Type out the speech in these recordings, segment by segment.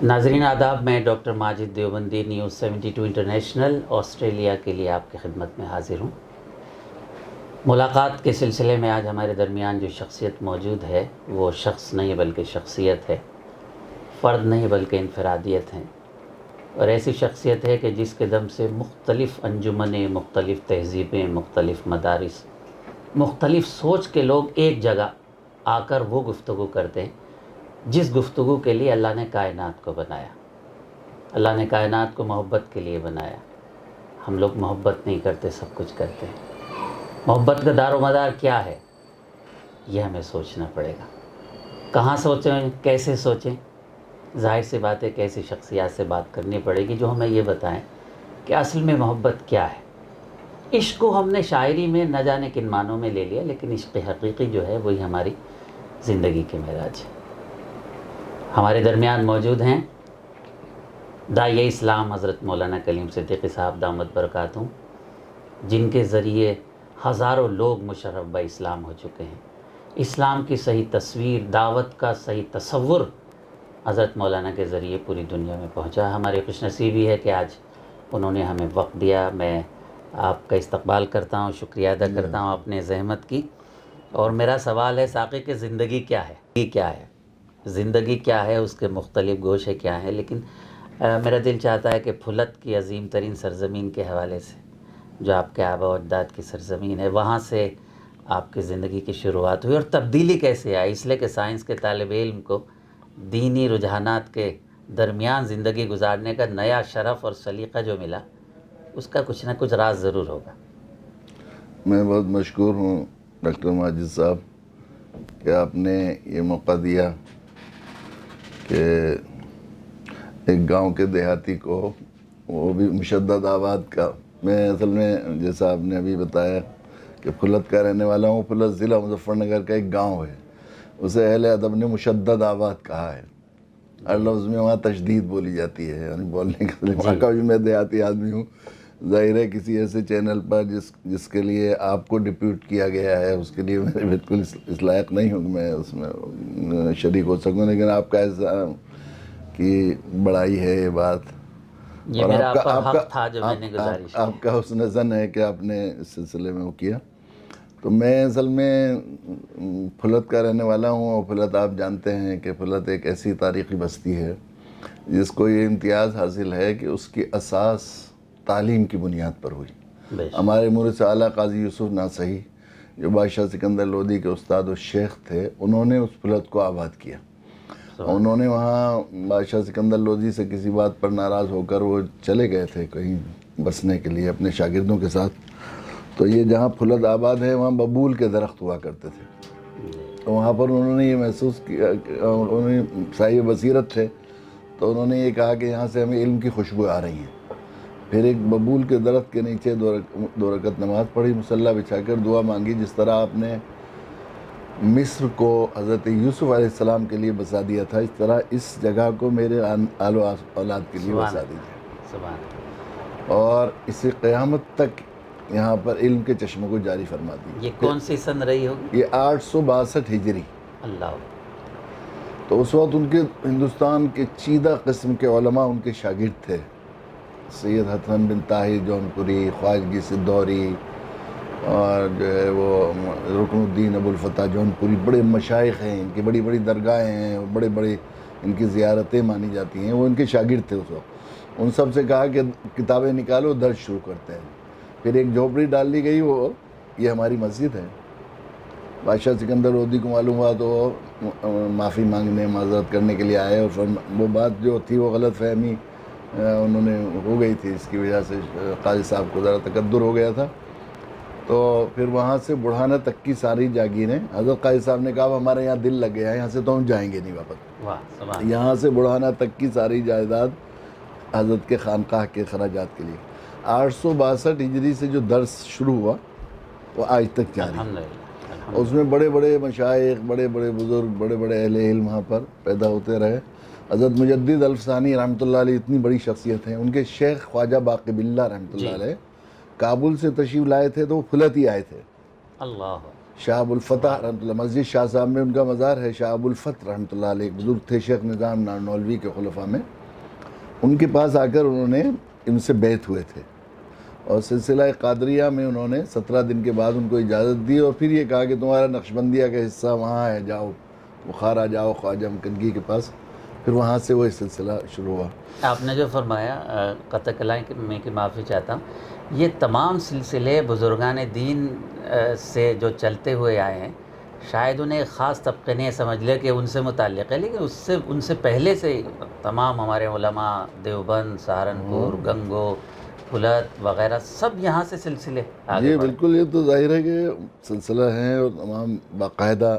ناظرین آداب، میں doctor Majid Deobandi news 72 international Australia کے لیے آپ کی خدمت میں حاضر ہوں۔ ملاقات کے سلسلے میں آج ہمارے درمیان جو شخصیت موجود ہے وہ شخص نہیں بلکہ شخصیت ہے، فرد نہیں بلکہ انفرادیت ہے، اور ایسی شخصیت ہے کہ جس کے دم سے مختلف انجمنیں، مختلف تہذیبیں، مختلف مدارس، مختلف سوچ کے لوگ ایک جگہ آ کر وہ گفتگو کرتے ہیں جس گفتگو کے لیے اللہ نے کائنات کو بنایا۔ اللہ نے کائنات کو محبت کے لیے بنایا۔ ہم لوگ محبت نہیں کرتے، سب کچھ کرتے ہیں۔ محبت کا دار و مدار کیا ہے، یہ ہمیں سوچنا پڑے گا۔ کہاں سوچیں، کیسے سوچیں؟ ظاہر سی بات ہے کہ ایسی شخصیات سے بات کرنی پڑے گی جو ہمیں یہ بتائیں کہ اصل میں محبت کیا ہے۔ عشق کو ہم نے شاعری میں نہ جانے کن معنوں میں لے لیا، لیکن عشق حقیقی جو ہے وہی ہماری زندگی کے معراج ہے۔ ہمارے درمیان موجود ہیں داعیہ اسلام حضرت مولانا کلیم صدیقی صاحب دامت برکاتہم، جن کے ذریعے ہزاروں لوگ مشرف با اسلام ہو چکے ہیں۔ اسلام کی صحیح تصویر، دعوت کا صحیح تصور حضرت مولانا کے ذریعے پوری دنیا میں پہنچا۔ ہماری خوش نصیبی ہے کہ آج انہوں نے ہمیں وقت دیا۔ میں آپ کا استقبال کرتا ہوں، شکریہ ادا کرتا ہوں اپنے زحمت کی۔ اور میرا سوال ہے ساقی کہ زندگی کیا ہے؟ زندگی کیا ہے، اس کے مختلف گوشے کیا ہیں، لیکن میرا دل چاہتا ہے کہ پھلت کی عظیم ترین سرزمین کے حوالے سے، جو آپ کے آباء و اجداد کی سرزمین ہے، وہاں سے آپ کی زندگی کی شروعات ہوئی اور تبدیلی کیسے آئی؟ اس لیے کہ سائنس کے طالب علم کو دینی رجحانات کے درمیان زندگی گزارنے کا نیا شرف اور سلیقہ جو ملا، اس کا کچھ نہ کچھ راز ضرور ہوگا۔ میں بہت مشکور ہوں ڈاکٹر ماجد صاحب کہ آپ نے یہ موقع دیا کہ ایک گاؤں کے دیہاتی کو، وہ بھی مشدد آباد کا، میں اصل میں جیسا آپ نے ابھی بتایا کہ پھلت کا رہنے والا ہوں۔ پھلت ضلع مظفر نگر کا ایک گاؤں ہے، اسے اہل ادب نے مشدد آباد کہا ہے۔ ہر لفظ میں وہاں تشدید بولی جاتی ہے، یعنی بولنے کا وہاں کا بھی میں دیہاتی آدمی ہوں۔ ظاہر ہے کسی ایسے چینل پر جس کے لیے آپ کو ڈپیوٹ کیا گیا ہے، اس کے لیے میں بالکل اس لائق نہیں ہوں کہ میں اس میں شریک ہو سکوں، لیکن آپ کا ایسا کی بڑائی ہے یہ بات، یہ اور میرا حق تھا جو میں نے گزارش کی۔ آپ کا حسن ظن ہے کہ آپ نے اس سلسلے میں وہ کیا۔ تو میں اصل میں پھلت کا رہنے والا ہوں، اور پھلت آپ جانتے ہیں کہ پھلت ایک ایسی تاریخی بستی ہے جس کو یہ امتیاز حاصل ہے کہ اس کی اساس تعلیم کی بنیاد پر ہوئی۔ ہمارے مورث اعلیٰ قاضی یوسف ناصحی، جو بادشاہ سکندر لودھی کے استاد و شیخ تھے، انہوں نے اس پھلت کو آباد کیا۔ انہوں نے وہاں بادشاہ سکندر لودھی سے کسی بات پر ناراض ہو کر وہ چلے گئے تھے کہیں بسنے کے لیے اپنے شاگردوں کے ساتھ۔ تو یہ جہاں پھلت آباد ہے وہاں ببول کے درخت ہوا کرتے تھے، تو وہاں پر انہوں نے یہ محسوس کیا، انہیں صاحب بصیرت تھے، تو انہوں نے یہ کہا کہ یہاں سے ہمیں علم کی خوشبو آ رہی ہے۔ پھر ایک ببول کے درخت کے نیچے دو رکعت نماز پڑھی، مصلی بچھا کر دعا مانگی، جس طرح آپ نے مصر کو حضرت یوسف علیہ السلام کے لیے بسا دیا تھا، اس طرح اس جگہ کو میرے آل و اولاد کے لیے بسا دیجیے، اور اسی قیامت تک یہاں پر علم کے چشموں کو جاری فرما دیجیے۔ یہ کون سی سن رہی ہوگی؟ یہ 862 ہجری۔ اللہ۔ تو اس وقت ان کے ہندوستان کے چیدہ قسم کے علماء ان کے شاگرد تھے، سید حسن بن طاہر جونپوری، خواجگی سدوری، اور جو ہے وہ رکن الدین ابو الفتح جونپوری، بڑے مشائخ ہیں، ان کی بڑی بڑی درگاہیں ہیں، بڑے بڑے ان کی زیارتیں مانی جاتی ہیں، وہ ان کے شاگرد تھے اس وقت۔ ان سب سے کہا کہ کتابیں نکالو، درس شروع کرتے ہیں۔ پھر ایک جھوپڑی ڈال لی گئی، وہ یہ ہماری مسجد ہے۔ بادشاہ سکندر لودھی کو معلوم ہوا تو معافی مانگنے، معذرت کرنے کے لیے آئے، اور وہ بات جو تھی وہ غلط فہمی انہوں نے ہو گئی تھی، اس کی وجہ سے قاضی صاحب کو ذرا تکدر ہو گیا تھا۔ تو پھر وہاں سے بڑھانہ تک کی ساری جاگیریں، حضرت قاضی صاحب نے کہا ہمارے یہاں دل لگ گیا ہے، یہاں سے تو ہم جائیں گے نہیں واپس۔ یہاں سے بڑھانہ تک کی ساری جائیداد حضرت کے خانقاہ کے خراجات کے لیے۔ 862 ہجری سے جو درس شروع ہوا وہ آج تک جاری ہے۔ اس میں بڑے بڑے مشائخ، بڑے بڑے بزرگ، بڑے بڑے اہل علم وہاں پر پیدا ہوتے رہے۔ حضرت مجدد الفسانی رحمۃ اللہ علیہ اتنی بڑی شخصیت ہیں، ان کے شیخ خواجہ باقی باللہ رحمۃ اللہ علیہ کابل سے تشریف لائے تھے تو وہ پھلت ہی آئے تھے۔ اللہ۔ شاہ ابو الفتح رحمۃ اللہ، مسجد شاہ صاحب میں ان کا مزار ہے. شاہ ابو الفتح رحمۃ اللہ علیہ ایک بزرگ تھے شیخ نظام نانولوی کے خلفاء میں. ان کے پاس آ کر انہوں نے ان سے بیعت ہوئے تھے، اور سلسلہ قادریہ میں انہوں نے 17 دن کے بعد ان کو اجازت دی، اور پھر یہ کہا کہ تمہارا نقشبندیہ کا حصہ وہاں ہے، جاؤ بخارا جاؤ خواجہ مکنگی کے پاس. پھر وہاں سے وہ سلسلہ شروع ہوا. آپ نے جو فرمایا قطع کلام میں کہ معافی چاہتا ہوں، یہ تمام سلسلے بزرگان دین سے جو چلتے ہوئے آئے ہیں، شاید انہیں ایک خاص طبقے نے سمجھ لیا کہ ان سے متعلق ہے، لیکن ان سے پہلے سے ہی تمام ہمارے علماء دیوبند، سہارنپور، گنگو، پھلت وغیرہ سب یہاں سے سلسلے آگے جی بڑھے. بالکل، یہ تو ظاہر ہے کہ سلسلہ ہیں، اور تمام باقاعدہ،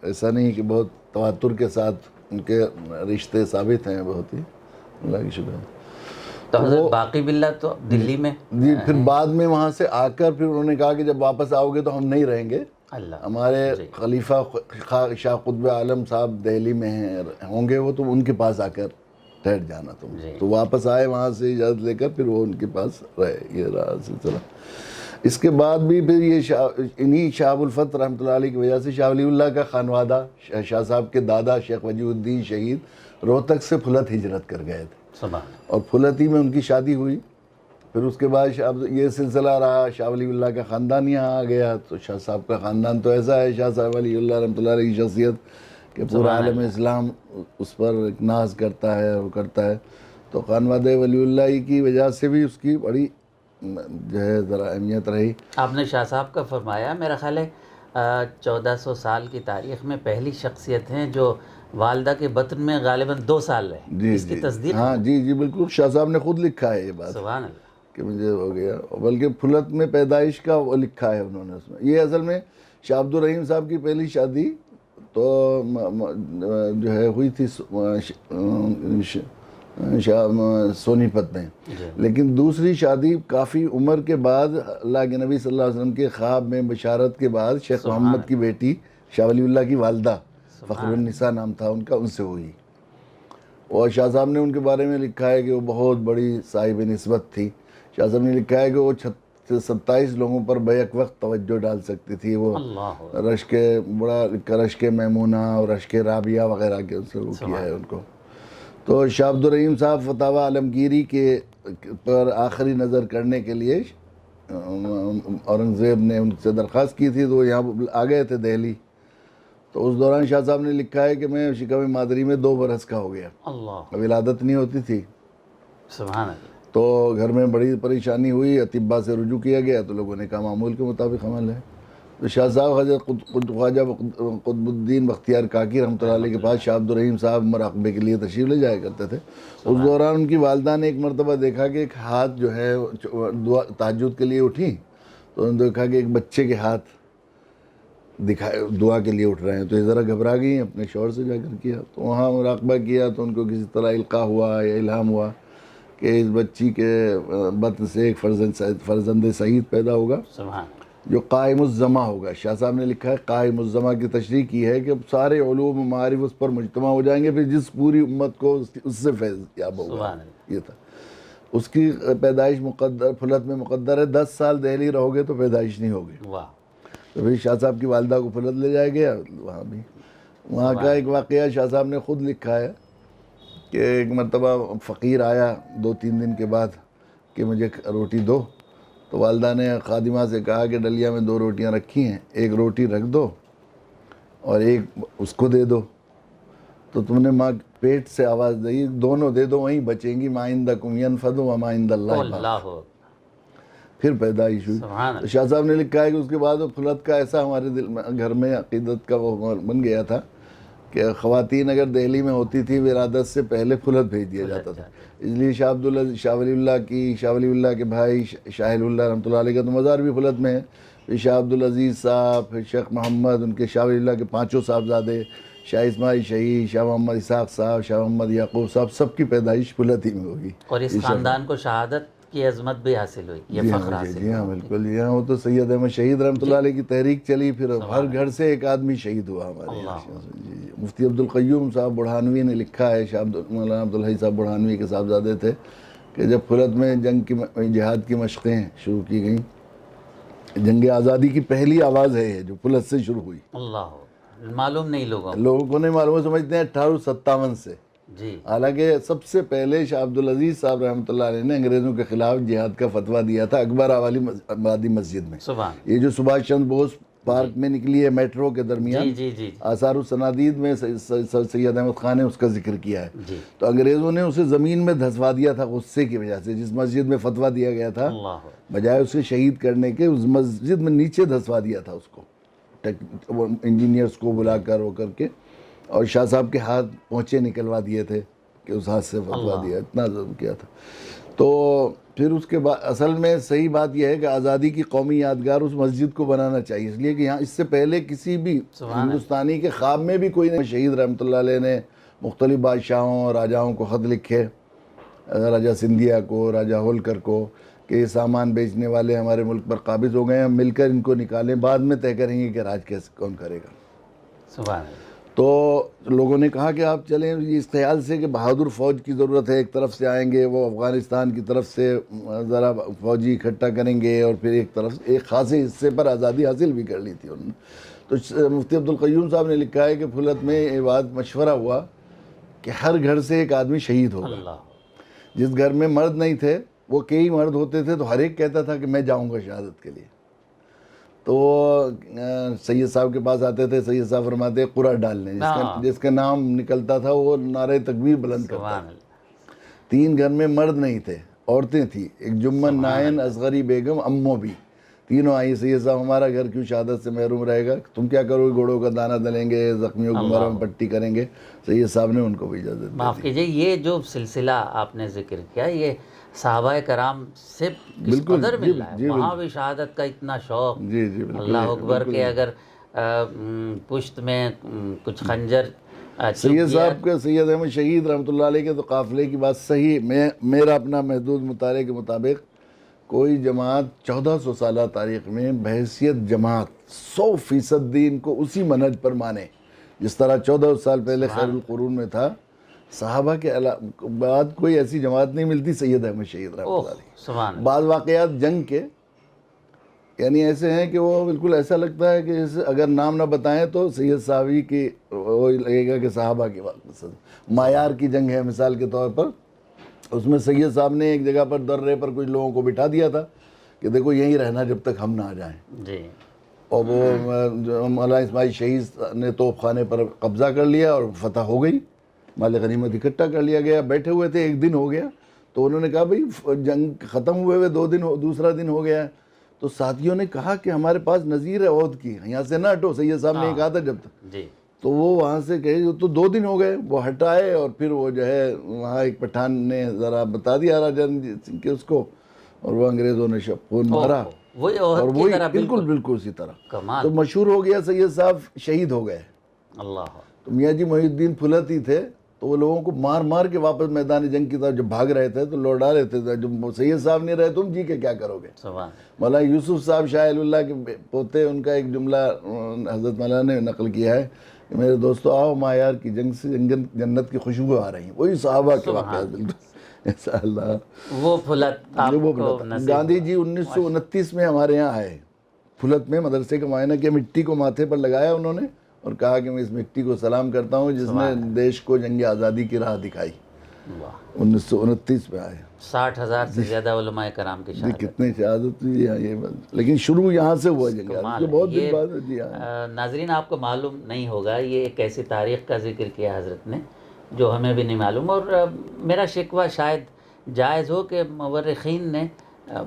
ایسا نہیں کہ بہت تواتر کے ساتھ ان کے رشتے ثابت ہیں، بہت ہی اللہ کی شکر ہے. تو حضرت باقی باللہ تو دلی میں جی پھر بعد میں وہاں سے آ کر پھر انہوں نے کہا کہ جب واپس آؤ گے تو ہم نہیں رہیں گے، اللہ ہمارے خلیفہ شاہ قطب عالم صاحب دہلی میں ہوں گے وہ، تو ان کے پاس آ کر ٹھہر جانا تم. تو واپس آئے وہاں سے اجازت لے کر، پھر وہ ان کے پاس رہے. یہ رہا سلسلہ. اس کے بعد بھی پھر یہ انہی شاہ ابو الفتح رحمۃ اللہ علیہ کی وجہ سے شاہ ولی اللہ کا خانوادہ، شاہ صاحب کے دادا شیخ وجیہ الدین شہید روہتک سے پھلت ہجرت کر گئے تھے، اور پھلت ہی میں ان کی شادی ہوئی. پھر اس کے بعد یہ سلسلہ رہا، شاہ ولی اللہ کا خاندان یہاں آ گیا. تو شاہ صاحب کا خاندان تو ایسا ہے، شاہ صاحب ولی اللہ رحمۃ اللہ علیہ کی شخصیت کہ پورا عالم اسلام اس پر ایک ناز کرتا ہے، وہ کرتا ہے. تو خانوادہ ولی اللہ کی وجہ سے بھی اس کی بڑی جو ہے ذرا اہمیت رہی. آپ نے شاہ صاحب کا فرمایا، میرا خیال ہے 1400 سال کی تاریخ میں پہلی شخصیت ہیں جو والدہ کے بطن میں غالباً 2 سال رہے. جی اس کی تصدیق ہاں جی بالکل، شاہ صاحب نے خود لکھا ہے یہ بات سبحان اللہ کہ مجھے ہو گیا، بلکہ پھلت میں پیدائش کا وہ لکھا ہے انہوں نے اس میں. یہ اصل میں شاہ عبد الرحیم صاحب کی پہلی شادی تو جو ہے ہوئی تھی سونی پت میں، لیکن دوسری شادی کافی عمر کے بعد اللہ کے نبی صلی اللہ علیہ وسلم کے خواب میں بشارت کے بعد شیخ محمد کی بیٹی شاہ ولی اللہ کی والدہ فخر النساء نام تھا ان کا، ان سے ہوئی. اور شاہ صاحب نے ان کے بارے میں لکھا ہے کہ وہ بہت بڑی صاحب نسبت تھی. شاہ صاحب نے لکھا ہے کہ وہ 27 لوگوں پر بیک وقت توجہ ڈال سکتی تھی. وہ رشک میمونہ اور رشک رابعہ وغیرہ کے ان سے وہ کیا ہے ان کو. تو شاہ عبد الرحیم صاحب فتاوی عالمگیری کے پر آخری نظر کرنے کے لیے اورنگزیب نے ان سے درخواست کی تھی، تو وہ یہاں آ گئے تھے دہلی. تو اس دوران شاہ صاحب نے لکھا ہے کہ میں شکم مادری میں 2 برس کا ہو گیا، ولادت نہیں ہوتی تھی. سبحان اللہ. تو گھر میں بڑی پریشانی ہوئی، اطباء سے رجوع کیا گیا تو لوگوں نے کہا معمول کے مطابق حمل ہے. تو شاہ صاحب حضرت خواجہ قطب الدین بختیار کاکی رحمۃ اللہ علیہ کے پاس شاہ عبد الرحیم صاحب مراقبے کے لیے تشریف لے جایا کرتے تھے. اس دوران ان کی والدہ نے ایک مرتبہ دیکھا کہ ایک ہاتھ جو ہے تہجد کے لیے اٹھی، تو انہوں نے دیکھا کہ ایک بچے کے ہاتھ دعا کے لیے اٹھ رہے ہیں. تو یہ ذرا گھبرا گئی، اپنے شوہر سے جا کر کیا، تو وہاں مراقبہ کیا تو ان کو کسی طرح القاء ہوا یا الہام ہوا کہ اس بچی کے بطن سے ایک فرزند سعید پیدا ہوگا جو قائم الزمہ ہوگا. شاہ صاحب نے لکھا ہے قائم الزمہ کی تشریح کی ہے کہ سارے علوم و معارف اس پر مجتمع ہو جائیں گے، پھر جس پوری امت کو اس سے فیض یاب ہوگا. یہ تھا اس کی پیدائش پھلت میں مقدر ہے. 10 سال دہلی رہو گے تو پیدائش نہیں ہوگی. تو پھر شاہ صاحب کی والدہ کو پھلت لے جایا گیا. وہاں کا ایک واقعہ شاہ صاحب نے خود لکھا ہے کہ ایک مرتبہ فقیر آیا 2-3 دن کے بعد کہ مجھے روٹی دو. تو والدہ نے خادمہ سے کہا کہ ڈلیا میں 2 روٹیاں رکھی ہیں، ایک روٹی رکھ دو اور ایک اس کو دے دو. تو تم نے ماں پیٹ سے آواز دی، دونوں دے دو وہیں بچیں گی، ما عندکم ینفد و ما عند اللہ. پھر پیدائش ہوئی. تو شاہ صاحب نے لکھا ہے کہ اس کے بعد وہ پھلت کا ایسا ہمارے دل میں گھر میں عقیدت کا وہ بن گیا تھا کہ خواتین اگر دہلی میں ہوتی تھی ولادت سے پہلے پھلت بھیج دیا جاتا تھا. اس لیے شاہ ولی اللہ کے بھائی شاہ اللہ رحمۃ اللہ علیہ کا تو مزار بھی پھلت میں ہے. پھر شاہ عبدالعزیز صاحب، پھر شیخ محمد، ان کے شاہ ولی اللہ کے 5 صاحبزادے، شاہ اسماعیل شہید، شاہ محمد اسحاق صاحب، شاہ محمد یعقوب صاحب، سب کی پیدائش پھلت ہی میں ہوگی. اور اس خاندان کو شہادت کی عظمت بھی حاصل ہوئی، یہ فخر حاصل. جی ہاں بالکل. یہاں وہ تو سید احمد شہید رحمۃ اللہ علیہ کی تحریک چلی، پھر ہر گھر سے ایک آدمی شہید ہوا ہمارے یہاں. مفتی عبدالقیوم صاحب بڑھانوی نے لکھا ہے، شاہ مولانا عبدالحی صاحب بڑھانوی کے صاحبزادے تھے، کہ جب پھلت میں جہاد کی مشقیں شروع کی گئیں جنگ آزادی کی پہلی آواز ہے یہ جو پھلت سے شروع ہوئی. اللہ معلوم نہیں لوگوں لوگوں کو نہیں معلوم، سمجھتے ہیں 1857 سے. جی حالانکہ سب سے پہلے شاہ عبدالعزیز صاحب رحمۃ اللہ علیہ نے انگریزوں کے خلاف جہاد کا فتویٰ دیا تھا اکبر آبادی مسجد میں. سبحان. یہ جو سبھاش چندر بوس پارک میں نکلی ہے میٹرو کے درمیان، جی جی آثار الصنادید میں سید احمد خان نے اس کا ذکر کیا ہے. جی تو انگریزوں نے اسے زمین میں دھسوا دیا تھا غصے کی وجہ سے. جس مسجد میں فتویٰ دیا گیا تھا اللہ بجائے اسے شہید کرنے کے اس مسجد میں نیچے دھسوا دیا تھا اس کو، انجینئرز کو بلا کر وہ کر کے، اور شاہ صاحب کے ہاتھ پہنچے نکلوا دیے تھے کہ اس ہاتھ سے فتویٰ دیا، اتنا ظلم کیا تھا. تو پھر اس کے بعد اصل میں صحیح بات یہ ہے کہ آزادی کی قومی یادگار اس مسجد کو بنانا چاہیے، اس لیے کہ یہاں اس سے پہلے کسی بھی ہندوستانی کے خواب میں بھی کوئی نہیں. شہید رحمۃ اللہ علیہ نے مختلف بادشاہوں اور راجاؤں کو خط لکھے، راجہ سندھیا کو، راجہ ہولکر کو، کہ یہ سامان بیچنے والے ہمارے ملک پر قابض ہو گئے ہیں، ہم مل کر ان کو نکالیں، بعد میں طے کریں گے کہ راج کیسے کون کرے گا. سبحان. تو لوگوں نے کہا کہ آپ چلیں اس خیال سے کہ بہادر فوج کی ضرورت ہے، ایک طرف سے آئیں گے وہ افغانستان کی طرف سے ذرا فوجی اکٹھا کریں گے، اور پھر ایک طرف ایک خاصے حصے پر آزادی حاصل بھی کر لی تھی انہوں نے. تو مفتی عبدالقیوم صاحب نے لکھا ہے کہ پھلت میں یہ بات مشورہ ہوا کہ ہر گھر سے ایک آدمی شہید ہوگا. اللہ. جس گھر میں مرد نہیں تھے، وہ کئی مرد ہوتے تھے، تو ہر ایک کہتا تھا کہ میں جاؤں گا شہادت کے لیے. تو سید صاحب کے پاس آتے تھے، سید صاحب فرماتے قرعہ ڈالنے، جس کا نام نکلتا تھا وہ نعرہ تکبیر بلند کرتا تھا. 3 گھر میں مرد نہیں تھے، عورتیں تھیں، ایک جمن نائن اصغری بیگم امو بھی، تینوں آئی. سید صاحب ہمارا گھر کیوں شہادت سے محروم رہے گا، تم کیا کرو گے، گھوڑوں کا دانہ دلیں گے، زخمیوں کی مرہم پٹی کریں گے. سید صاحب نے ان کو بھی اجازت دی. معاف کیجیے، یہ جو سلسلہ آپ نے ذکر کیا یہ صحابہ کرام سے کس قدر مل رہا ہے. وہاں بھی شہادت کا اتنا شوق. جی جی بالکل. اللہ اکبر کے اگر پشت میں کچھ خنجر سید صاحب کے، سید احمد شہید رحمۃ اللہ علیہ کے تو قافلے کی بات صحیح، میرا اپنا محدود مطالعے کے مطابق کوئی جماعت 1400 سالہ تاریخ میں بحیثیت جماعت 100% دین کو اسی منہج پر مانے جس طرح 1400 سال پہلے خیر القرون میں تھا. صحابہ کے بعد کوئی ایسی جماعت نہیں ملتی سید احمد شہید رحمۃ اللہ علیہ. بعض واقعات جنگ کے یعنی ایسے ہیں کہ وہ بالکل ایسا لگتا ہے کہ اگر نام نہ بتائیں تو سید صحابی کی وہ لگے گا کہ صحابہ کی بات. مایار کی جنگ ہے مثال کے طور پر، اس میں سید صاحب نے ایک جگہ پر درے پر کچھ لوگوں کو بٹھا دیا تھا کہ دیکھو یہیں رہنا جب تک ہم نہ آ جائیں. جی. اور وہ مولانا اسماعیل شہید نے توپ خانے پر قبضہ کر لیا اور فتح ہو گئی، مال غنیمت اکٹھا کر لیا گیا. بیٹھے ہوئے تھے، 1 دن ہو گیا، تو انہوں نے کہا بھئی جنگ ختم ہوئے 2 دن، دوسرا دن ہو گیا. تو ساتھیوں نے کہا کہ ہمارے پاس نظیر ہے عہد کی، یہاں سے نہ ہٹو. سید صاحب نے کہا تھا جب تک. جی. تو وہ وہاں سے کہے تو 2 دن ہو گئے، وہ ہٹائے، اور پھر وہ جو ہے وہاں ایک پٹھان نے ذرا بتا دیا راجہ کہ اس کو، اور وہ انگریزوں نے خون مارا، اور وہی بالکل اسی طرح. تو مشہور ہو گیا سید صاحب شہید ہو گئے. اللہ. تو میاں جی محی الدین پھلت ہی تھے، تو وہ لوگوں کو مار مار کے واپس میدان جنگ کی طرف جب بھاگ رہے تھے تو لوٹا رہے تھے. جب سید صاحب نہیں رہے تم جی کے کیا کرو گے. مولانا یوسف صاحب شاہ اللہ کے پوتے، ان کا ایک جملہ حضرت مولانا نے نقل کیا ہے کہ میرے دوستو آؤ مایار کی جنگ سے جنت کی خوشبو آ رہی ہیں. وہی صحابہ کے واقعات بالکل ایسا. اللہ وہ پھلت گاندھی جی 1929 میں ہمارے یہاں آئے، پھلت میں مدرسے کا معائنہ کیا، مٹی کو ماتھے پر لگایا انہوں نے اور کہا کہ میں اس مٹی کو سلام کرتا ہوں جس نے دیش کو جنگ آزادی کی راہ دکھائی. 1929 میں آئے. 60,000 سے زیادہ علماء کرام کی شہادت. کتنے شہادت ہوئی یہ بات، لیکن شروع یہاں سے ہوا جنگ آزادی. بہت دن بعد. جی ہاں ناظرین، آپ کو معلوم نہیں ہوگا یہ ایک ایسی تاریخ کا ذکر کیا حضرت نے جو ہمیں بھی نہیں معلوم، اور میرا شکوہ شاید جائز ہو کہ مورخین نے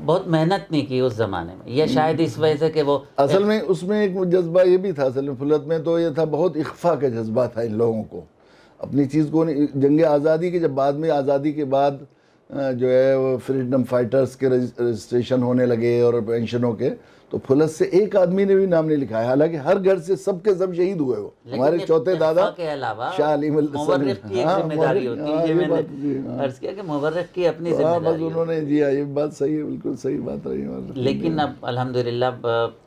بہت محنت نہیں کی اس زمانے میں، یہ شاید اس وجہ سے کہ وہ اصل میں اس میں ایک جذبہ یہ بھی تھا. اصل میں پھلت میں تو یہ تھا بہت اخفاء کا جذبہ تھا ان لوگوں کو اپنی چیز کو. جنگ آزادی کے جب بعد میں آزادی کے بعد جو ہے وہ فریڈم فائٹرز کے رجسٹریشن ہونے لگے اور پینشنوں کے، تو پھلت سے ایک آدمی نے بھی نام نہیں لکھا ہے، حالانکہ ہر گھر سے سب کے سب شہید ہوئے. وہ ہمارے چوتھے دادا کے علاوہ شاہ علی مورخ کی ایک ذمہ داری ہوتی ہے. یہ میں نے عرض کیا کہ مورخ کی اپنی ذمہ داری انہوں نے. جی ہاں یہ بات صحیح ہے، بالکل صحیح بات رہی. لیکن اب الحمدللہ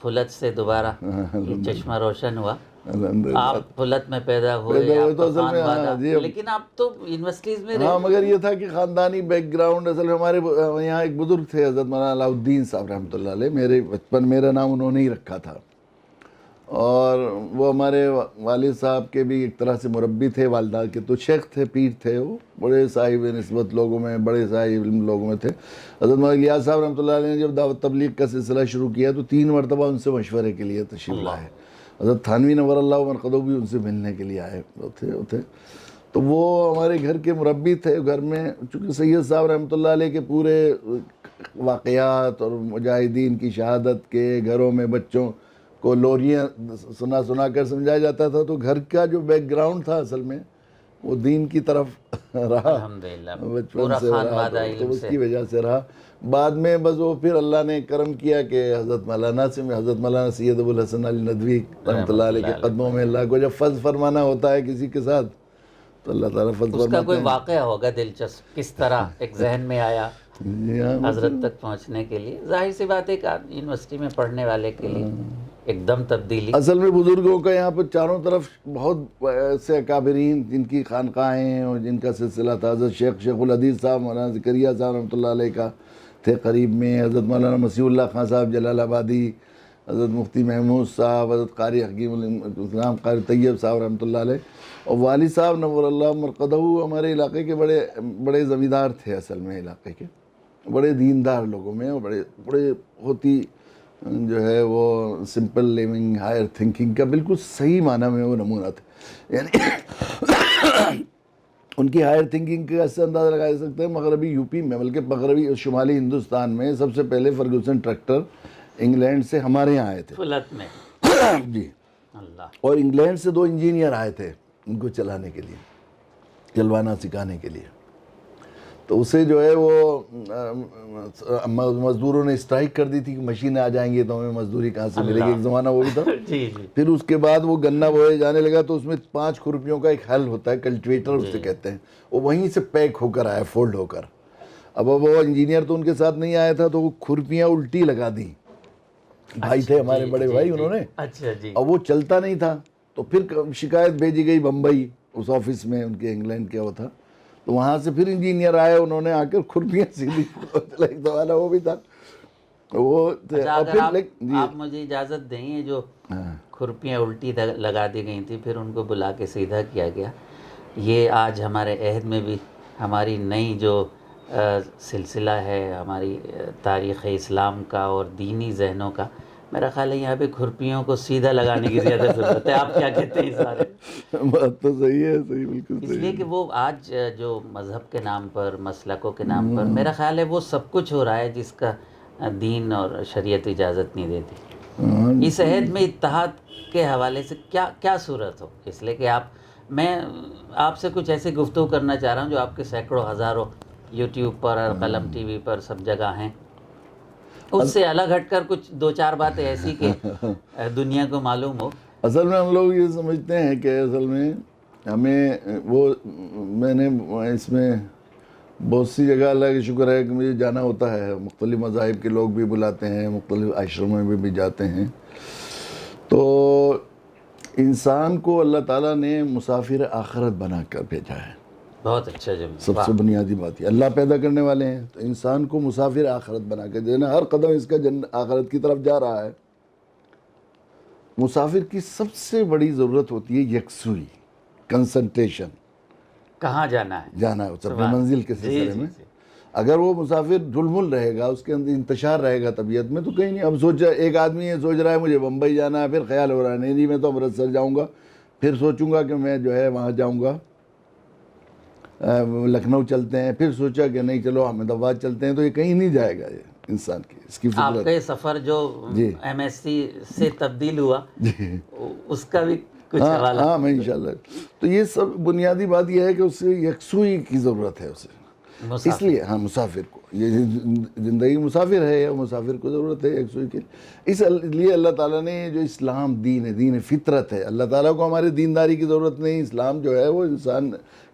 پھلت سے دوبارہ یہ چشمہ روشن ہوا. الحمدللہ. آپ پھلت میں پیدا ہوئے، پیدا ہوئے آپ تو کا اصل میں خاندان، جی لیکن آپ تو یونیورسٹیز میں ہاں، مگر یہ تھا کہ خاندانی بیک گراؤنڈ اصل میں ہمارے یہاں ایک بزرگ تھے حضرت مولانا علاء الدین صاحب رحمۃ اللہ علیہ. میرے بچپن میرا نام انہوں نے ہی رکھا تھا، اور وہ ہمارے والد صاحب کے بھی ایک طرح سے مربی تھے. والدہ کے تو شیخ تھے، پیر تھے، وہ بڑے صاحب نسبت لوگوں میں، بڑے صاحب علم لوگوں میں تھے. حضرت مولانا الیاس صاحب رحمۃ اللہ علیہ نے جب دعوت تبلیغ کا سلسلہ شروع کیا تو 3 مرتبہ ان سے مشورے کے لیے تشریف لائے. حضرت تھانوی نور اللہ مرقدہ بھی ان سے ملنے کے لیے آئے تھے. تو وہ ہمارے گھر کے مربی تھے. گھر میں چونکہ سید صاحب رحمۃ اللہ علیہ کے پورے واقعات اور مجاہدین کی شہادت کے گھروں میں بچوں کو لوریاں سنا کر سمجھایا جاتا تھا، تو گھر کا جو بیک گراؤنڈ تھا اصل میں وہ دین کی طرف رہا، الحمدللہ بچپن سے رہا، تو اس کی وجہ سے رہا. بعد میں بس وہ پھر اللہ نے کرم کیا کہ حضرت مولانا سید ابو الحسن علی ندوی رحمۃ اللہ علیہ کے قدموں میں اللہ کو جب فض فرمانا ہوتا ہے کسی کے ساتھ تو اللہ تعالیٰ فض فرماتے ہیں. اس کا کوئی واقعہ ہوگا دلچسپ، کس طرح ایک ذہن میں آیا حضرت تک پہنچنے کے لیے؟ ظاہر سی بات ہے کہ یونیورسٹی میں پڑھنے والے کے لیے ایک دم تبدیلی. اصل میں بزرگوں کا یہاں پر چاروں طرف بہت سے اکابرین جن کی خانقاہیں ہیں اور جن کا سلسلہ تھا. حضرت شیخ الحدیث صاحب مولانا زکریہ صاحب رحمۃ اللہ علیہ کا تھے قریب میں. حضرت مولانا مسیح اللہ خان صاحب جلال آبادی، حضرت مفتی محمود صاحب، حضرت قاری حکیم الاسلام قاری طیب صاحب رحمۃ اللہ علیہ، اور والد صاحب نور اللہ مرقدہ ہمارے علاقے کے بڑے زمیندار تھے. اصل میں علاقے کے بڑے دیندار لوگوں میں، اور بڑے ہوتی جو ہے وہ سمپل لیونگ، ہائر تھنکنگ کا بالکل صحیح معنی میں وہ نمونہ تھے. یعنی ان کی ہائر تھنکنگ کا اس سے اندازہ لگایا جا سکتا ہے مغربی یو پی میں، بلکہ مغربی اور شمالی ہندوستان میں سب سے پہلے فرگوسن ٹریکٹر انگلینڈ سے ہمارے یہاں آئے تھے. فلت میں جی اللہ. اور انگلینڈ سے 2 انجینئر آئے تھے ان کو چلانے کے لیے، چلوانا سکھانے کے لیے. تو اسے جو ہے وہ مزدوروں نے اسٹرائک کر دی تھی کہ مشینیں آ جائیں گی تو ہمیں مزدوری کہاں سے ملے گی. ایک زمانہ وہ بھی تھا. جی. پھر اس کے بعد وہ گنا بوئے جانے لگا تو اس میں 5 کھرپیوں کا ایک حل ہوتا ہے، کلٹیویٹر اسے کہتے ہیں، وہ وہیں سے پیک ہو کر آیا، فولڈ ہو کر. اب وہ انجینئر تو ان کے ساتھ نہیں آیا تھا تو وہ کھرپیاں الٹی لگا دیں. بھائی تھے ہمارے بڑے بھائی، انہوں نے. اچھا جی. اب وہ چلتا نہیں تھا تو پھر شکایت بھیجی گئی بمبئی، اس آفس میں ان کے انگلینڈ کا وہ تھا. تو وہاں سے پھر انجینئر آئے، انہوں نے آ کر کھرپیاں سیدھی والا وہ بھی تھا وہ. اگر آپ مجھے اجازت دیں، یہ جو کھرپیاں الٹی لگا دی گئی تھی پھر ان کو بلا کے سیدھا کیا گیا، یہ آج ہمارے عہد میں بھی ہماری نئی جو سلسلہ ہے ہماری تاریخ اسلام کا اور دینی ذہنوں کا، میرا خیال ہے یہاں پہ کھرپیوں کو سیدھا لگانے کی زیادہ ضرورت ہے. آپ کیا کہتے ہیں سارے؟ بات تو صحیح ہے، صحیح، بالکل صحیح. اس لیے کہ وہ آج جو مذہب کے نام پر، مسلکوں کے نام پر، میرا خیال ہے وہ سب کچھ ہو رہا ہے جس کا دین اور شریعت اجازت نہیں دیتی. اس عہد میں اتحاد کے حوالے سے کیا صورت ہو؟ اس لیے کہ میں آپ سے کچھ ایسے گفتگو کرنا چاہ رہا ہوں جو آپ کے سینکڑوں ہزاروں یوٹیوب پر اور قلم ٹی وی پر سب جگہ ہیں، اس سے الگ ہٹ کر کچھ 2-4 باتیں ایسی کہ دنیا کو معلوم ہو. اصل میں ہم لوگ یہ سمجھتے ہیں کہ اصل میں ہمیں میں نے اس میں بہت سی جگہ اللہ کا شکر ہے کہ مجھے جانا ہوتا ہے، مختلف مذاہب کے لوگ بھی بلاتے ہیں، مختلف عشروں میں بھی جاتے ہیں. تو انسان کو اللہ تعالیٰ نے مسافر آخرت بنا کر بھیجا ہے. بہت اچھا جملہ. سب سے بنیادی بات یہ اللہ پیدا کرنے والے ہیں تو انسان کو مسافر آخرت بنا کے دینا. ہر قدم اس کا آخرت کی طرف جا رہا ہے. مسافر کی سب سے بڑی ضرورت ہوتی ہے یکسوئی، کنسنٹریشن. کہاں جانا ہے اپنی منزل کے سلسلے میں. اگر وہ مسافر ڈھلمل رہے گا، اس کے اندر انتشار رہے گا طبیعت میں، تو کہیں نہیں. اب ایک آدمی یہ سوچ رہا ہے مجھے بمبئی جانا ہے، پھر خیال ہو رہا ہے نہیں میں تو امرتسر جاؤں گا، پھر سوچوں گا کہ میں جو ہے وہاں جاؤں گا، لکھنؤ چلتے ہیں، پھر سوچا کہ نہیں چلو احمد آباد چلتے ہیں، تو یہ کہیں نہیں جائے گا. یہ انسان کی اس کی فطرت. آپ کا یہ سفر جو ایم ایس سی سے تبدیل ہوا اس کا بھی کچھ حوالہ؟ ہاں میں انشاءاللہ. تو یہ سب بنیادی بات یہ ہے کہ اسے یکسوئی کی ضرورت ہے اسے. اس لیے مسافر کو، یہ زندگی مسافر ہے، یا مسافر کو ضرورت ہے یکسوئی کی. اس لیے اللہ تعالیٰ نے جو اسلام دین ہے، دین فطرت ہے. اللہ تعالیٰ کو ہمارے دینداری کی ضرورت نہیں. اسلام جو ہے وہ انسان،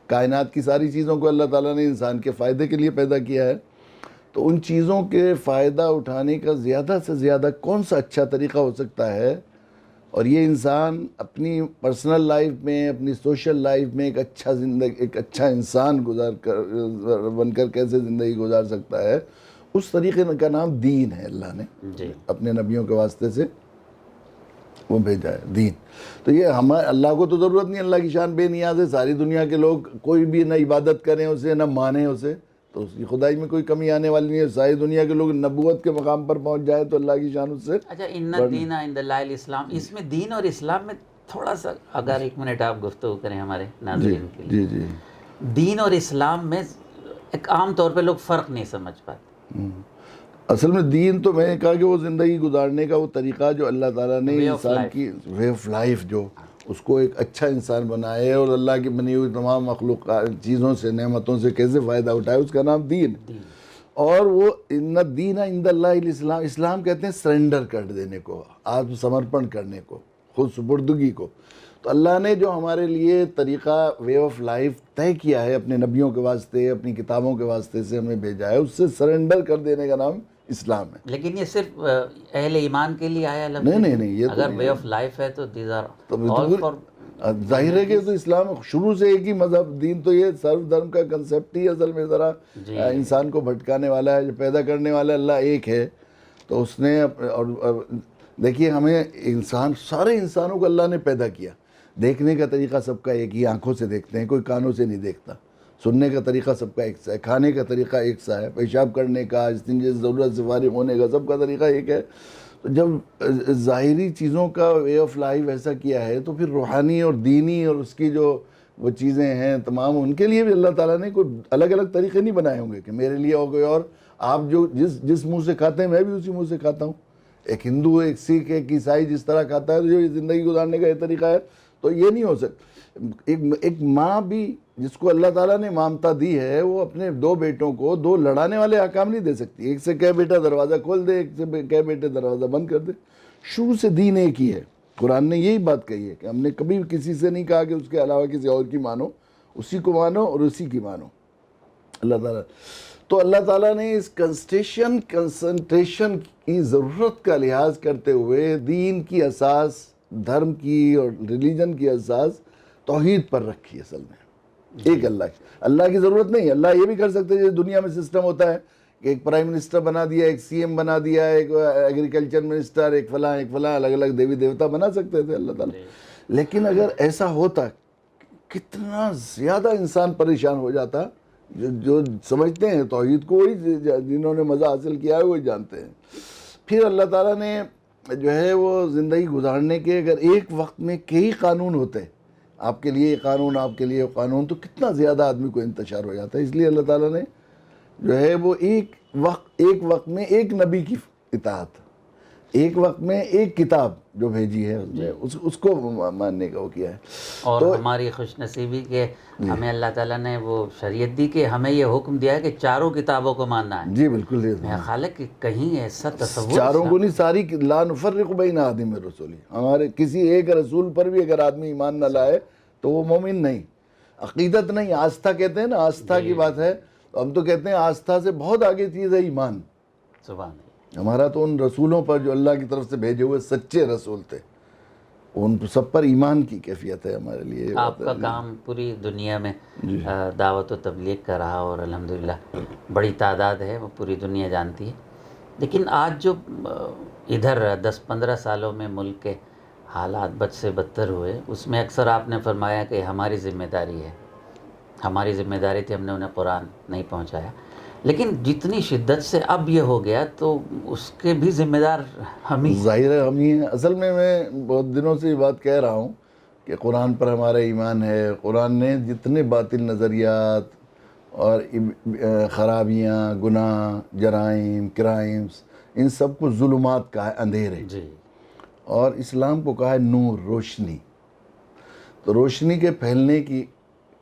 کائنات کی ساری چیزوں کو اللہ تعالیٰ نے انسان کے فائدے کے لیے پیدا کیا ہے. تو ان چیزوں کے فائدہ اٹھانے کا زیادہ سے زیادہ کون سا اچھا طریقہ ہو سکتا ہے، اور یہ انسان اپنی پرسنل لائف میں، اپنی سوشل لائف میں ایک اچھا ایک اچھا انسان بن کر کیسے زندگی گزار سکتا ہے، اس طریقے کا نام دین ہے. اللہ نے جی اپنے نبیوں کے واسطے سے وہ بھیجا ہے دین. تو یہ ہمارے اللہ کو تو ضرورت نہیں، اللہ کی شان بے نیاز ہے. ساری دنیا کے لوگ کوئی بھی نہ عبادت کریں اسے، نہ مانیں اسے، تو اس کی خدائی میں کوئی کمی آنے والی نہیں ہے. ساری دنیا کے لوگ نبوت کے مقام پر پہنچ جائے تو اللہ کی شان اس سے. اچھا، ان الدین عند اللہ الاسلام، اس میں دین اور اسلام میں تھوڑا سا اگر 1 منٹ آپ گفتگو کریں ہمارے ناظرین کے لیے. جی دین اور اسلام میں ایک عام طور پہ لوگ فرق نہیں سمجھ پاتے. اصل میں دین تو میں نے کہا کہ وہ زندگی گزارنے کا وہ طریقہ جو اللہ تعالیٰ نے انسان کی وے آف لائف، جو اس کو ایک اچھا انسان بنائے اور اللہ کی بنی ہوئی تمام مخلوقات چیزوں سے، نعمتوں سے کیسے فائدہ اٹھائے، اس کا نام دین. اور وہ ان الدین عند اللہ الاسلام، اسلام کہتے ہیں سرنڈر کر دینے کو، آتم سمرپن کرنے کو، خود سپردگی کو. تو اللہ نے جو ہمارے لیے طریقہ وے آف لائف طے کیا ہے اپنے نبیوں کے واسطے، اپنی کتابوں کے واسطے سے ہمیں بھیجا ہے، اس سے سرنڈر کر دینے کا نام اسلام ہے. لیکن یہ صرف اہل ایمان کے لیے آیا لفظ نہیں یہ اگر وے آف لائف ہے تو دیز آر ظاہر ہے کہ تو اسلام شروع سے ایک ہی مذہب، دین تو یہ سرو دھرم کا کنسیپٹ ہی اصل میں ذرا انسان کو بھٹکانے والا ہے. جو پیدا کرنے والا اللہ ایک ہے، تو اس نے اور دیکھیے ہمیں انسان، سارے انسانوں کو اللہ نے پیدا کیا. دیکھنے کا طریقہ سب کا ایک ہی، آنکھوں سے دیکھتے ہیں، کوئی کانوں سے نہیں دیکھتا. سننے کا طریقہ سب کا ایک سا ہے، کھانے کا طریقہ ایک سا ہے، پیشاب کرنے کا، استنجے سے ضرورت سے فارغ ہونے کا سب کا طریقہ ایک ہے. جب ظاہری چیزوں کا وے آف لائف ایسا کیا ہے تو پھر روحانی اور دینی اور اس کی جو وہ چیزیں ہیں تمام، ان کے لیے بھی اللہ تعالیٰ نے کوئی الگ الگ طریقے نہیں بنائے ہوں گے کہ میرے لیے اور کوئی اور. آپ جو جس منہ سے کھاتے ہیں میں بھی اسی منہ سے کھاتا ہوں. ایک ہندو، ایک سکھ، ایک عیسائی جس طرح کھاتا ہے، جو زندگی گزارنے کا یہ طریقہ ہے. تو یہ نہیں ہو سکتا. ایک ماں بھی جس کو اللہ تعالیٰ نے مامتا دی ہے، وہ اپنے 2 بیٹوں کو 2 لڑانے والے احکام نہیں دے سکتی. ایک سے کہے بیٹا دروازہ کھول دے، ایک سے کہے بیٹے دروازہ بند کر دے. شروع سے دین ایک ہی ہے. قرآن نے یہی بات کہی ہے کہ ہم نے کبھی کسی سے نہیں کہا کہ اس کے علاوہ کسی اور کی مانو، اسی کو مانو اور اسی کی مانو، اللہ تعالیٰ. تو اللہ تعالیٰ نے اس کنسنٹریشن کی ضرورت کا لحاظ کرتے ہوئے دین کی اساس، دھرم کی اور ریلیجن کی اساس توحید پر رکھی. اصل میں ایک اللہ کی ضرورت نہیں. اللہ یہ بھی کر سکتے ہیں، جیسے دنیا میں سسٹم ہوتا ہے کہ ایک پرائم منسٹر بنا دیا، ایک سی ایم بنا دیا، ایک ایگریکلچر منسٹر، ایک فلاں الگ الگ دیوی دیوتا بنا سکتے تھے اللہ تعالیٰ. لیکن اگر ایسا ہوتا کتنا زیادہ انسان پریشان ہو جاتا. جو سمجھتے ہیں توحید کو، وہی جنہوں نے مزہ حاصل کیا ہے وہی جانتے ہیں. پھر اللہ تعالیٰ نے جو ہے وہ زندگی گزارنے کے اگر ایک وقت میں کئی قانون ہوتے، آپ کے لیے قانون، آپ کے لیے قانون، تو کتنا زیادہ آدمی کو انتشار ہو جاتا ہے. اس لیے اللہ تعالیٰ نے جو ہے وہ ایک وقت میں ایک نبی کی اطاعت، ایک وقت میں ایک کتاب جو بھیجی ہے اس کو ماننے کا وہ کیا ہے. اور ہماری خوش نصیبی کہ ہمیں اللہ تعالیٰ نے وہ شریعت دی کہ ہمیں یہ حکم دیا ہے کہ 4 کتابوں کو ماننا ہے. جی بالکل. میں خالق کہ کہیں ایسا تصور 4 کو نہیں، ساری لا نفرق بین احد من رسولہ، ہمارے کسی ایک رسول پر بھی اگر آدمی ایمان نہ لائے تو وہ مومن نہیں. عقیدت نہیں، آستھا کہتے ہیں نا، آستھا کی بات ہے. ہم تو کہتے ہیں آستھا سے بہت آگے چیز ہے ایمان. سبحان اللہ. ہمارا تو ان رسولوں پر جو اللہ کی طرف سے بھیجے ہوئے سچے رسول تھے، ان سب پر ایمان کی کیفیت ہے ہمارے لیے. آپ کا کام پوری دنیا میں دعوت و تبلیغ کا رہا اور الحمدللہ بڑی تعداد ہے، وہ پوری دنیا جانتی ہے. لیکن آج جو ادھر 10-15 سالوں میں ملک کے حالات بد سے بدتر ہوئے، اس میں اکثر آپ نے فرمایا کہ ہماری ذمہ داری ہے، ہماری ذمہ داری تھی، ہم نے انہیں قرآن نہیں پہنچایا. لیکن جتنی شدت سے اب یہ ہو گیا تو اس کے بھی ذمہ دار ہم ہی. ظاہر ہے ہم ہی ہیں. اصل میں بہت دنوں سے یہ بات کہہ رہا ہوں کہ قرآن پر ہمارا ایمان ہے. قرآن نے جتنے باطل نظریات اور خرابیاں، گناہ، جرائم، کرائمز، ان سب کو ظلمات کہا ہے، اندھیرے. جی. اور اسلام کو کہا ہے نور، روشنی. تو روشنی کے پھیلنے کی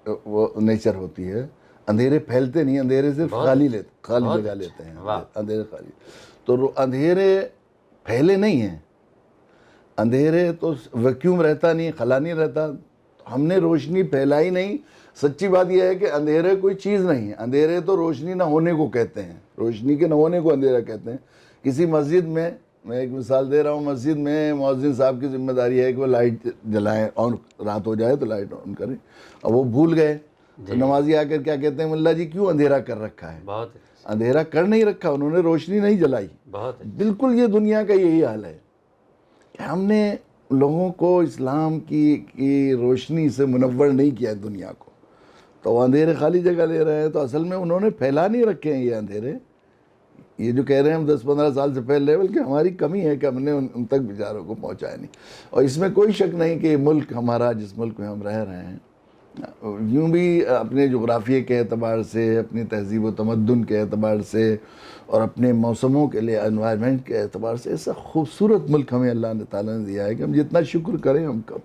وہ نیچر ہوتی ہے. اندھیرے پھیلتے نہیں، اندھیرے صرف خالی جگہ لیتے ہیں. اندھیرے خالی. تو اندھیرے پھیلے نہیں ہیں. اندھیرے تو ویکیوم رہتا نہیں، خلا نہیں رہتا. ہم نے روشنی پھیلائی نہیں. سچی بات یہ ہے کہ اندھیرے کوئی چیز نہیں ہے. اندھیرے تو روشنی نہ ہونے کو کہتے ہیں. روشنی کے نہ ہونے کو اندھیرا کہتے ہیں. کسی مسجد میں میں ایک مثال دے رہا ہوں، مسجد میں مؤذن صاحب کی ذمہ داری ہے کہ وہ لائٹ جلائیں، اور رات ہو جائے تو لائٹ آن کریں، اور وہ بھول گئے تو نمازی آ کر کیا کہتے ہیں، ملا جی کیوں اندھیرا کر رکھا ہے؟ بہت اندھیرا کر نہیں رکھا، انہوں نے روشنی نہیں جلائی۔ بہت بالکل یہ دنیا کا یہی حال ہے کہ ہم نے لوگوں کو اسلام کی روشنی سے منور نہیں کیا ہے دنیا کو، تو وہ اندھیرے خالی جگہ لے رہے ہیں۔ تو اصل میں انہوں نے پھیلا نہیں رکھے ہیں یہ اندھیرے، یہ جو کہہ رہے ہیں ہم 10-15 سال سے پھیل رہے ہیں، بلکہ ہماری کمی ہے کہ ہم نے ان تک بیچاروں کو پہنچایا نہیں۔ اور اس میں کوئی شک نہیں کہ یہ ملک ہمارا، جس ملک میں ہم رہ رہے ہیں، یوں بھی اپنے جغرافیے کے اعتبار سے، اپنی تہذیب و تمدن کے اعتبار سے، اور اپنے موسموں کے لیے انوائرمنٹ کے اعتبار سے ایسا خوبصورت ملک ہمیں اللہ نے تعالیٰ نے دیا ہے کہ ہم جتنا شکر کریں ہم کم۔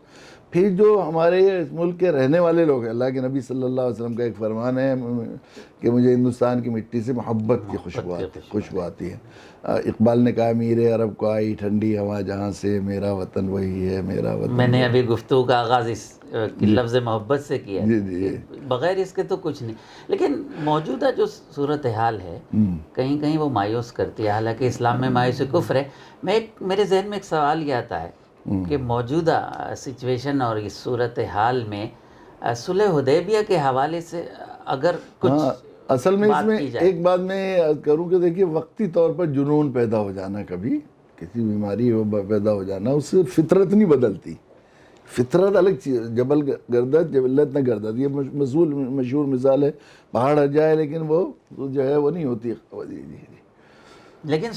پھر جو ہمارے اس ملک کے رہنے والے لوگ ہیں، اللہ کے نبی صلی اللہ علیہ وسلم کا ایک فرمان ہے کہ مجھے ہندوستان کی مٹی سے محبت کی خوشبو آتی ہے۔ اقبال نے کہا، میر عرب کو آئی ٹھنڈی ہوا جہاں سے، میرا وطن وہی ہے میرا وطن۔ میں نے ابھی گفتگو کا آغاز اس لفظ محبت سے کیا جی ہے، بغیر اس کے تو کچھ نہیں۔ لیکن موجودہ جو صورتحال ہے کہیں کہیں وہ مایوس کرتی ہے، حالانکہ اسلام میں مایوسی کفر ہے۔ میرے ذہن میں ایک سوال یہ آتا ہے کہ موجودہ سچویشن اور اس صورتحال میں صلح حدیبیہ کے حوالے سے اگر کچھ اصل میں اس میں ایک بات میں کروں کہ دیکھیے، وقتی طور پر جنون پیدا ہو جانا، کبھی کسی بیماری پیدا ہو جانا، اس سے فطرت نہیں بدلتی۔ فطرت الگ چیز، جبل گردد جبلت نہ گردد، یہ مشہور مثال ہے۔ پہاڑ ہٹ جائے لیکن وہ جو ہے وہ نہیں ہوتی۔ لیکن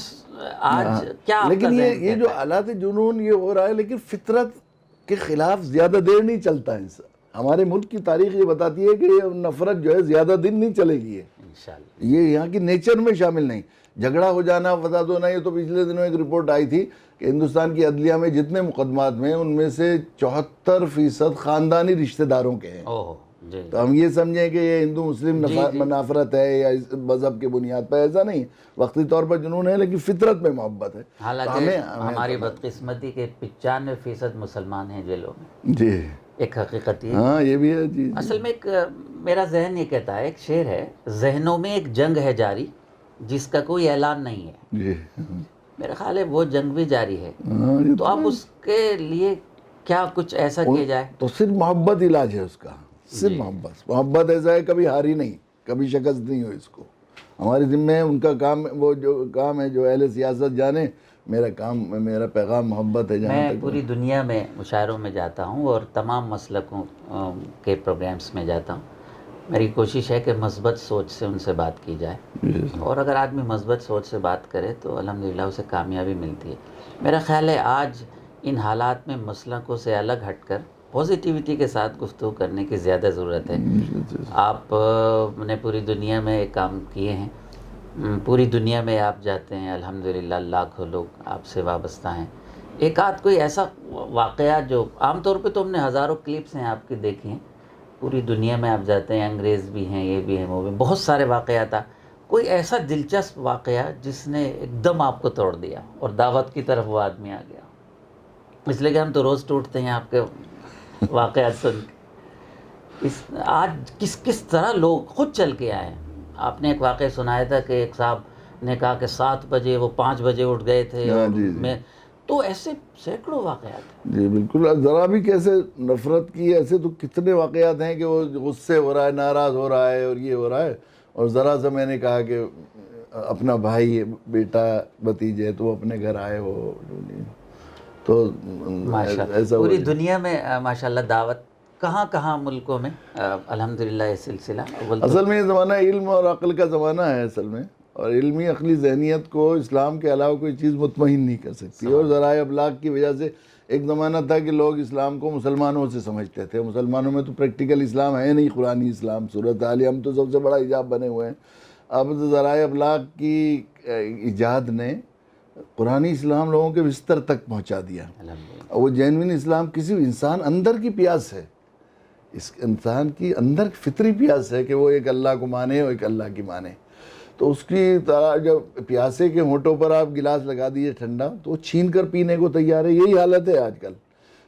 آج کیا لیکن یہ جو حالات جنون یہ ہو رہا ہے، لیکن فطرت کے خلاف زیادہ دیر نہیں چلتا ہے۔ ہمارے ملک کی تاریخ یہ بتاتی ہے کہ یہ نفرت جو ہے زیادہ دن نہیں چلے گی، یہ یہاں کی نیچر میں شامل نہیں۔ جھگڑا ہو جانا، فساد ہونا، یہ تو پچھلے دنوں ایک رپورٹ آئی تھی کہ ہندوستان کی عدلیہ میں جتنے مقدمات میں، ان میں سے 74% خاندانی رشتہ داروں کے ہیں۔ تو ہم یہ سمجھیں کہ یہ ہندو مسلم نفرت ہے یا مذہب کے بنیاد پر، ایسا نہیں، وقتی طور پر جنون ہے لیکن فطرت میں محبت ہے۔ حالانکہ ہماری بدقسمتی کے 95% مسلمان ہیں جیلوں میں، جی ایک حقیقت یہ ہاں یہ بھی ہے جی۔ اصل میں ایک میرا ذہن یہ کہتا ہے، ایک شعر ہے، ذہنوں میں ایک جنگ ہے جاری جس کا کوئی اعلان نہیں ہے۔ جی میرا خیال ہے وہ جنگ بھی جاری ہے، تو اب اس کے لیے کیا کچھ ایسا کیا جائے؟ تو صرف محبت علاج ہے اس کا، صرف محبت ایسا ہے، کبھی ہاری نہیں، کبھی شکست نہیں ہو اس کو۔ ہمارے ذمہ ہے، ان کا کام، وہ جو کام ہے جو اہل سیاست جانے، میرا کام، میرا پیغام محبت ہے۔ میں پوری دنیا میں مشاعروں میں جاتا ہوں اور تمام مسلکوں کے پروگرامز میں جاتا ہوں، میری کوشش ہے کہ مثبت سوچ سے ان سے بات کی جائے، اور اگر آدمی مثبت سوچ سے بات کرے تو الحمدللہ اسے کامیابی ملتی ہے۔ میرا خیال ہے آج ان حالات میں مسلکوں سے الگ ہٹ کر پازیٹیوٹی کے ساتھ گفتگو کرنے کی زیادہ ضرورت ہے۔ آپ نے پوری دنیا میں ایک کام کیے ہیں، پوری دنیا میں آپ جاتے ہیں، الحمدللہ لاکھوں لوگ آپ سے وابستہ ہیں۔ ایک آدھ کوئی ایسا واقعہ جو عام طور پہ تو ہم نے ہزاروں کلپس ہیں آپ کی دیکھی ہیں، پوری دنیا میں آپ جاتے ہیں، انگریز بھی ہیں، یہ بھی ہیں، وہ بھی، بہت سارے واقعات، کوئی ایسا دلچسپ واقعہ جس نے ایک دم آپ کو توڑ دیا اور دعوت کی طرف وہ آدمی آ گیا؟ اس لیے کہ ہم تو روز ٹوٹتے ہیں آپ کے واقعات سن کے۔ آج کس طرح لوگ خود چل کے آئے ہیں۔ آپ نے ایک واقعہ سنایا تھا کہ ایک صاحب نے کہا کہ 7 بجے وہ 5 بجے اٹھ گئے تھے، میں تو ایسے سینکڑوں واقعات ہیں۔ جی بالکل، ذرا بھی کیسے نفرت کی، ایسے تو کتنے واقعات ہیں کہ وہ غصے ہو رہا ہے، ناراض ہو رہا ہے، اور یہ ہو رہا ہے، اور ذرا سا میں نے کہا کہ اپنا بھائی، بیٹا، بھتیجے، تو وہ اپنے گھر آئے ہو، تو ایسا پوری دنیا میں ماشاءاللہ دعوت کہاں کہاں ملکوں میں الحمدللہ یہ سلسلہ اصل میں یہ زمانہ علم اور عقل کا زمانہ ہے اصل میں، اور علمی عقلی ذہنیت کو اسلام کے علاوہ کوئی چیز مطمئن نہیں کر سکتی۔ اور ذرائع ابلاغ کی وجہ سے ایک زمانہ تھا کہ لوگ اسلام کو مسلمانوں سے سمجھتے تھے، مسلمانوں میں تو پریکٹیکل اسلام ہے نہیں، قرآنی اسلام، صورت حال ہم تو سب سے بڑا حجاب بنے ہوئے ہیں۔ اب ذرائع ابلاغ کی ایجاد نے قرآنی اسلام لوگوں کے بستر تک پہنچا دیا، اور وہ جینوین اسلام کسی انسان اندر کی پیاس ہے، اس انسان کی اندر فطری پیاس ہے کہ وہ ایک اللہ کو مانے اور ایک اللہ کی مانے۔ تو اس کی طرح جب پیاسے کے ہونٹوں پر آپ گلاس لگا دیے ٹھنڈا، تو وہ چھین کر پینے کو تیار ہے۔ یہی حالت ہے آج کل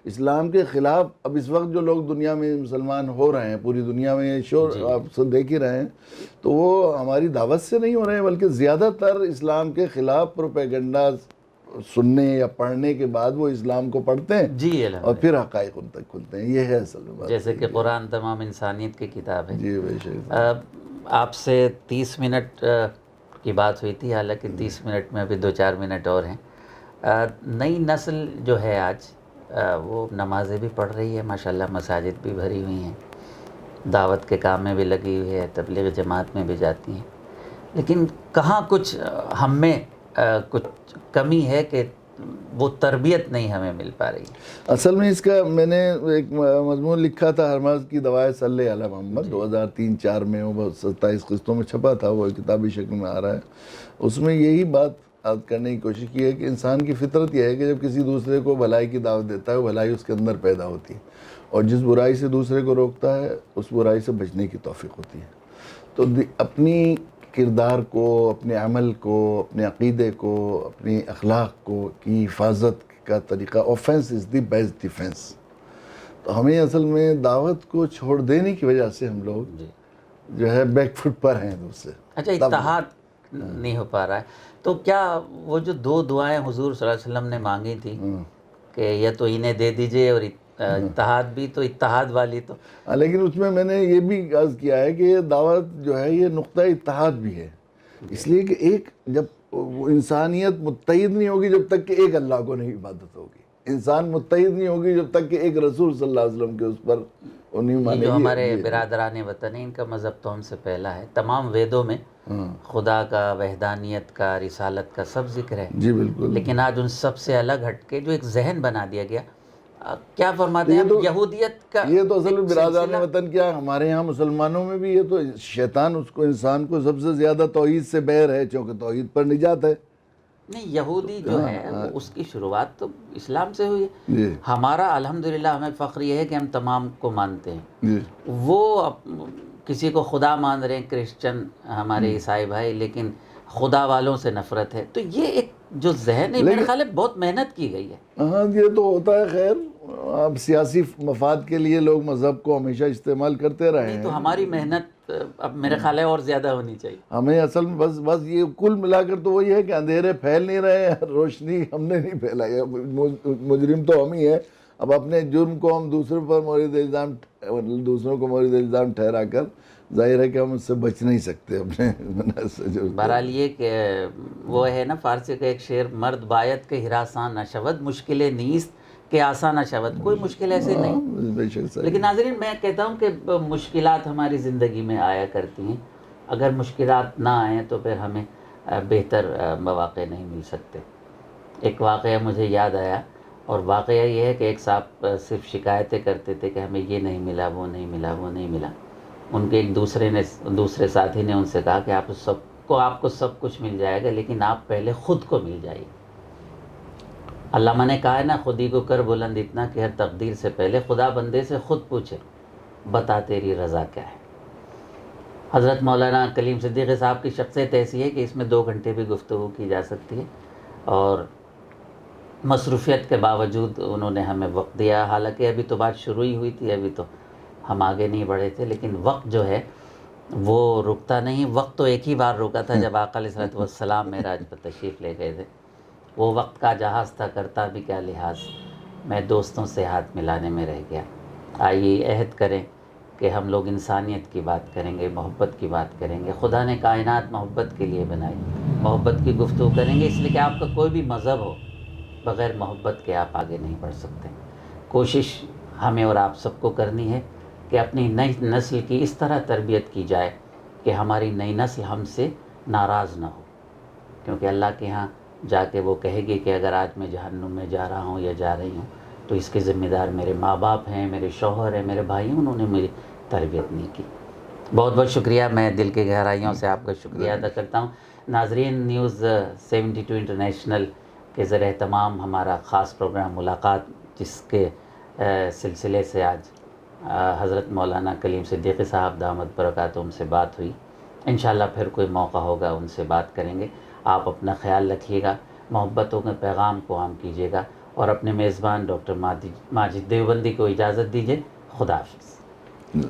اسلام کے خلاف۔ اب اس وقت جو لوگ دنیا میں مسلمان ہو رہے ہیں، پوری دنیا میں شور آپ سب دیکھ ہی رہے ہیں، تو وہ ہماری دعوت سے نہیں ہو رہے ہیں، بلکہ زیادہ تر اسلام کے خلاف پروپیگنڈا سننے یا پڑھنے کے بعد وہ اسلام کو پڑھتے ہیں جی اور الحمد پھر حقائق ان تک کھلتے ہیں. یہ ہے اصل میں بات. جیسے کہ قرآن تمام انسانیت کی کتاب ہے. جی بے شک. آپ سے 30 منٹ کی بات ہوئی تھی، حالانکہ 30 منٹ میں ابھی 2-4 منٹ اور ہیں. نئی نسل جو ہے آج وہ نمازیں بھی پڑھ رہی ہے ماشاءاللہ، مساجد بھی بھری ہوئی ہیں، دعوت کے کام میں بھی لگی ہوئی ہے، تبلیغ جماعت میں بھی جاتی ہیں، لیکن کہاں کچھ ہم میں کچھ کمی ہے کہ وہ تربیت نہیں ہمیں مل پا رہی. اصل میں اس کا میں نے ایک مضمون لکھا تھا، ہرمز کی دوائیں صلی علی محمد، 2003-04 میں، وہ 27 قسطوں میں چھپا تھا، وہ کتابی شکل میں آ رہا ہے. اس میں یہی بات کرنے کی کوشش کی ہے کہ انسان کی فطرت یہ ہے کہ جب کسی دوسرے کو بھلائی کی دعوت دیتا ہے، وہ بھلائی اس کے اندر پیدا ہوتی ہے، اور جس برائی سے دوسرے کو روکتا ہے اس برائی سے بچنے کی توفیق ہوتی ہے. تو اپنی کردار کو، اپنے عمل کو، اپنے عقیدے کو، اپنی اخلاق کو کی حفاظت کا طریقہ offence is the best defence. تو ہمیں اصل میں دعوت کو چھوڑ دینے کی وجہ سے ہم لوگ جو ہے بیک فٹ پر ہیں دوسرے. اچھا، اتحاد نہیں ہو پا رہا ہے. تو کیا وہ جو 2 دعائیں حضور صلی اللہ علیہ وسلم نے مانگی تھی کہ یا تو انہیں دے دیجئے اور اتحاد بھی، تو اتحاد والی تو لیکن اس میں نے یہ بھی عرض کیا ہے کہ یہ دعوت جو ہے یہ نقطہ اتحاد بھی ہے، اس لیے کہ ایک جب انسانیت متحد نہیں ہوگی جب تک کہ ایک اللہ کو نہیں عبادت ہوگی، انسان متحد نہیں ہوگی جب تک کہ ایک رسول صلی اللہ علیہ وسلم کے اس پر نہیں مانے گی. جو ہمارے برادران وطن ہیں، ان کا مذہب تو ہم سے پہلا ہے. تمام ویدوں میں خدا کا، وحدانیت کا، رسالت کا سب ذکر ہے. جی بالکل. لیکن آج ان سب سے الگ ہٹ کے جو ایک ذہن بنا دیا گیا، کیا فرماتے ہیں یہودیت کا. یہ تو اصل میں برادران وطن کیا، ہمارے ہاں مسلمانوں میں بھی یہ تو شیطان اس کو، انسان کو سب سے زیادہ توحید سے بیر ہے، چونکہ توحید پر نجات ہے. نہیں، یہودی جو ہے اس کی شروعات تو اسلام سے ہوئی ہے. ہمارا الحمدللہ ہمیں فخر یہ ہے کہ ہم تمام کو مانتے ہیں. وہ کسی کو خدا مان رہے ہیں کرسچن ہمارے عیسائی بھائی، لیکن خدا والوں سے نفرت ہے. تو یہ ایک جو ذہن ہے، میرے خیال ہے بہت محنت کی گئی ہے. ہاں یہ تو ہوتا ہے. خیر اب سیاسی مفاد کے لیے لوگ مذہب کو ہمیشہ استعمال کرتے رہے ہیں. تو ہماری محنت اب میرے خیال ہے اور زیادہ ہونی چاہیے. ہمیں اصل میں بس یہ کل ملا کر تو وہی ہے کہ اندھیرے پھیل نہیں رہے ہیں، روشنی ہم نے نہیں پھیلائی. مجرم تو ہم ہی ہیں. اب اپنے جرم کو ہم دوسروں پر مورد الزام، دوسروں کو مورد الزام ٹھہرا کر ظاہر ہے کہ ہم اس سے بچ نہیں سکتے اپنے. بہرحال یہ کہ وہ ہے نا فارسی کا ایک شعر، مرد باید کے ہراساں نہ شود، مشکل نیست کہ آسان نہ شود. کوئی مشکل ایسے نہیں. لیکن ناظرین، میں کہتا ہوں کہ مشکلات ہماری زندگی میں آیا کرتی ہیں. اگر مشکلات نہ آئیں تو پھر ہمیں بہتر مواقع نہیں مل سکتے. ایک واقعہ مجھے یاد آیا، اور واقعہ یہ ہے کہ ایک صاحب صرف شکایتیں کرتے تھے کہ ہمیں یہ نہیں ملا، وہ نہیں ملا، وہ نہیں ملا. ان کے ایک دوسرے ساتھی نے ان سے کہا کہ آپ کو سب کچھ مل جائے گا، لیکن آپ پہلے خود کو مل جائیے. علامہ نے کہا ہے نا، خودی کو کر بلند اتنا کہ ہر تقدیر سے پہلے خدا بندے سے خود پوچھے، بتا تیری رضا کیا ہے. حضرت مولانا کلیم صدیقی صاحب کی شخصیت ایسی ہے کہ اس میں 2 گھنٹے بھی گفتگو کی جا سکتی ہے، اور مصروفیت کے باوجود انہوں نے ہمیں وقت دیا. حالانکہ ابھی تو بات شروع ہی ہوئی تھی، ابھی تو ہم آگے نہیں بڑھے تھے، لیکن وقت جو ہے وہ رکتا نہیں. وقت تو ایک ہی بار رکا تھا جب آقا علیہ السلام معراج پر تشریف لے گئے تھے. وہ وقت کا جہاز تھا، کرتا بھی کیا لحاظ، میں دوستوں سے ہاتھ ملانے میں رہ گیا. آئیے عہد کریں کہ ہم لوگ انسانیت کی بات کریں گے، محبت کی بات کریں گے. خدا نے کائنات محبت کے لیے بنائی، محبت کی گفتگو کریں گے. اس لیے کہ آپ کا کوئی بھی مذہب ہو، بغیر محبت کے آپ آگے نہیں بڑھ سکتے. کوشش ہمیں اور آپ سب کو کرنی ہے کہ اپنی نئی نسل کی اس طرح تربیت کی جائے کہ ہماری نئی نسل ہم سے ناراض نہ ہو. کیونکہ اللہ کے ہاں جا کے وہ کہے گی کہ اگر آج میں جہنم میں جا رہا ہوں یا جا رہی ہوں تو اس کے ذمہ دار میرے ماں باپ ہیں، میرے شوہر ہیں، میرے بھائی ہیں، انہوں نے میری تربیت نہیں کی. بہت بہت شکریہ. میں دل کی گہرائیوں سے آپ کا شکریہ ادا کرتا ہوں. ناظرین، نیوز 72 انٹرنیشنل کے ذریعے تمام ہمارا خاص پروگرام ملاقات، جس کے سلسلے سے آج حضرت مولانا کلیم صدیقی صاحب دامت برکاتہم سے بات ہوئی. انشاءاللہ پھر کوئی موقع ہوگا ان سے بات کریں گے. آپ اپنا خیال رکھیے گا، محبتوں کے پیغام کو عام کیجیے گا، اور اپنے میزبان ڈاکٹر ماجد دیوبندی کو اجازت دیجیے. خدا حافظ.